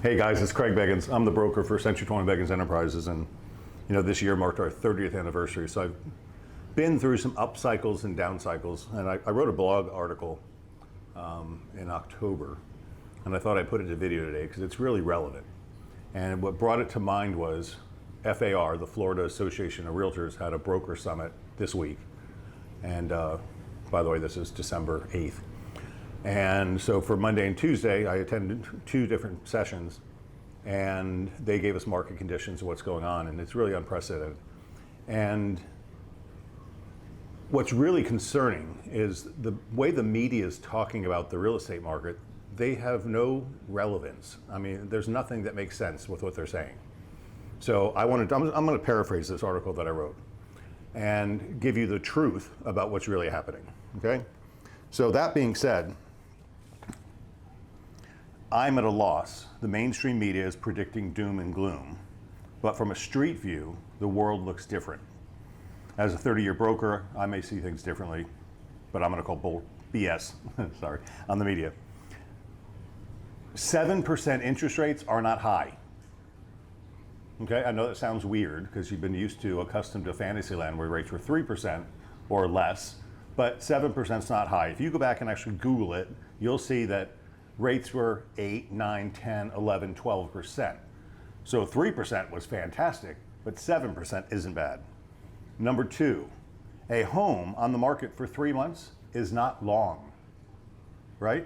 Hey guys, it's Craig Beggins. I'm the broker for C21 Beggins Enterprises, and this year marked our 30th anniversary. So I've been through some up cycles and down cycles, and I wrote a blog article in October, and I thought I'd put it to video today because it's really relevant. And what brought it to mind was FAR, the Florida Association of Realtors, had a broker summit this week. And by the way, this is December 8th. And so for Monday and Tuesday, I attended two different sessions, and they gave us market conditions of what's going on, and it's really unprecedented. And what's really concerning is the way the media is talking about the real estate market. They have no relevance. I mean, there's nothing that makes sense with what they're saying. So I'm going to paraphrase this article that I wrote and give you the truth about what's really happening, okay? So that being said, I'm at a loss. The mainstream media is predicting doom and gloom, but from a street view, the world looks different. As a 30-year broker, I may see things differently, but I'm going to call BS, sorry, on the media. 7% interest rates are not high. Okay, I know that sounds weird because you've been accustomed to Fantasyland where rates were 3% or less, but 7% is not high. If you go back and actually Google it, you'll see that rates were 8, 9, 10, 11, 12%. So 3% was fantastic, but 7% isn't bad. Number two, a home on the market for 3 months is not long, right?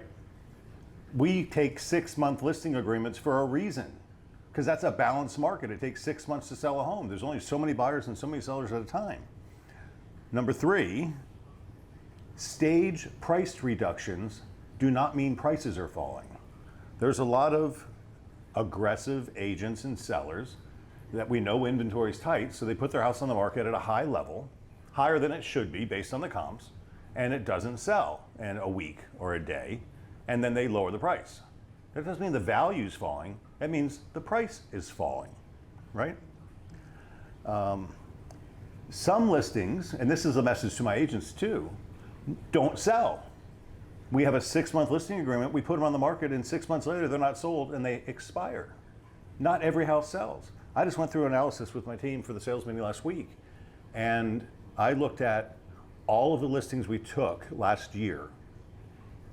We take 6-month listing agreements for a reason, because that's a balanced market. It takes 6 months to sell a home. There's only so many buyers and so many sellers at a time. Number three, stage price reductions do not mean prices are falling. There's a lot of aggressive agents and sellers that we know inventory is tight, so they put their house on the market at a high level, higher than it should be based on the comps, and it doesn't sell in a week or a day, and then they lower the price. That doesn't mean the value is falling. That means the price is falling, right? Some listings, and this is a message to my agents too, don't sell. We have a 6-month listing agreement, we put them on the market, and 6 months later they're not sold and they expire. Not every house sells. I just went through analysis with my team for the sales meeting last week, and I looked at all of the listings we took last year.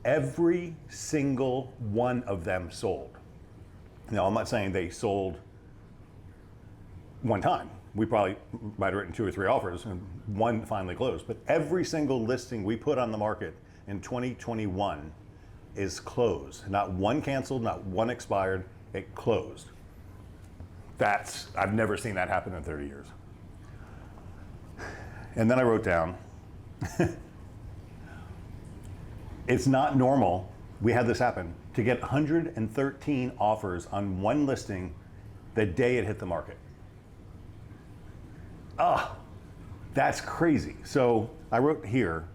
Every single one of them sold. Now, I'm not saying they sold one time. We probably might have written 2 or 3 offers and one finally closed, but every single listing we put on the market in 2021 is closed. Not one canceled, not one expired, it closed. I've never seen that happen in 30 years. And then I wrote down, it's not normal, we had this happen, to get 113 offers on one listing the day it hit the market. That's crazy. So I wrote here,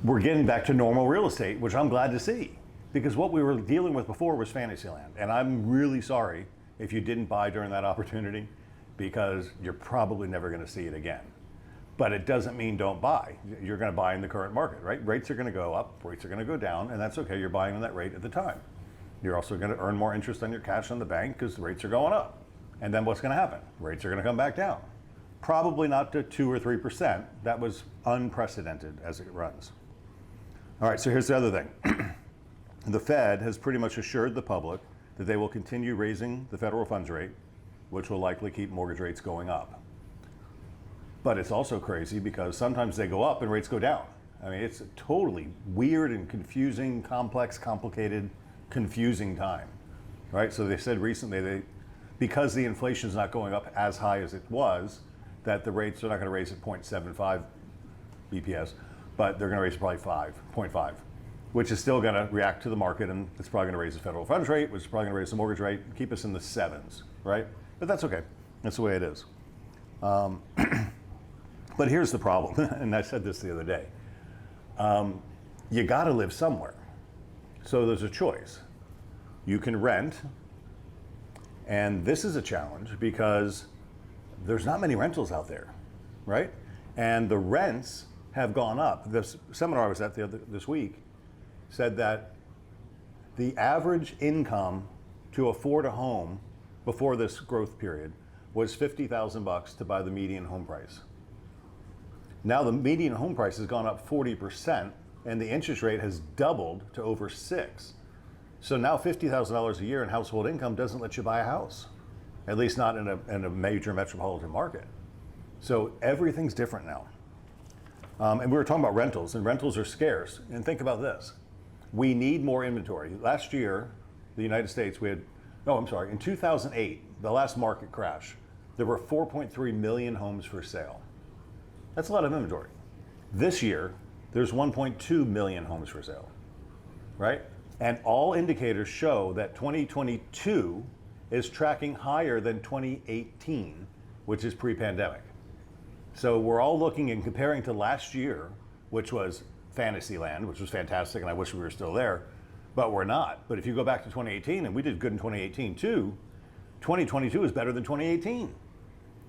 we're getting back to normal real estate, which I'm glad to see, because what we were dealing with before was Fantasyland. And I'm really sorry if you didn't buy during that opportunity, because you're probably never going to see it again. But it doesn't mean don't buy. You're going to buy in the current market, right? Rates are going to go up, rates are going to go down, and that's okay. You're buying on that rate at the time. You're also going to earn more interest on your cash on the bank because the rates are going up. And then what's going to happen? Rates are going to come back down. Probably not to 2 or 3%. That was unprecedented as it runs. All right, so here's the other thing. The Fed has pretty much assured the public that they will continue raising the federal funds rate, which will likely keep mortgage rates going up. But it's also crazy because sometimes they go up and rates go down. I mean, it's a totally weird and confusing, complex, complicated, confusing time, right? So they said recently because the inflation is not going up as high as it was, that the rates are not going to raise at 0.75 BPS, but they're going to raise probably 0.5, which is still going to react to the market, and it's probably going to raise the federal funds rate, which is probably going to raise the mortgage rate, keep us in the 7s, right? But that's okay. That's the way it is. But here's the problem, and I said this the other day. You got to live somewhere. So there's a choice. You can rent, and this is a challenge because there's not many rentals out there, right? And the rents have gone up. This seminar I was at this week said that The average income to afford a home before this growth period was $50,000 to buy the median home price. Now the median home price has gone up 40% and the interest rate has doubled to over 6. So now $50,000 a year in household income doesn't let you buy a house, at least not in a major metropolitan market. So everything's different now. And we were talking about rentals, and rentals are scarce. And think about this. We need more inventory. Last year, the United States, in 2008, the last market crash, there were 4.3 million homes for sale. That's a lot of inventory. This year, there's 1.2 million homes for sale, right? And all indicators show that 2022 is tracking higher than 2018, which is pre-pandemic. So we're all looking and comparing to last year, which was fantasy land, which was fantastic, and I wish we were still there, but we're not. But if you go back to 2018, and we did good in 2018 too, 2022 is better than 2018.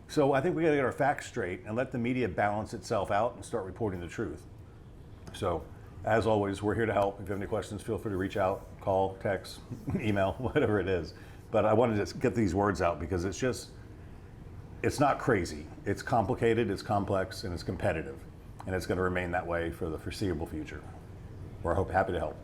So I think we gotta get our facts straight and let the media balance itself out and start reporting the truth. So as always, we're here to help. If you have any questions, feel free to reach out, call, text, email, whatever it is. But I wanted to get these words out because it's not crazy. It's complicated, it's complex, and it's competitive. And it's going to remain that way for the foreseeable future. We're happy to help.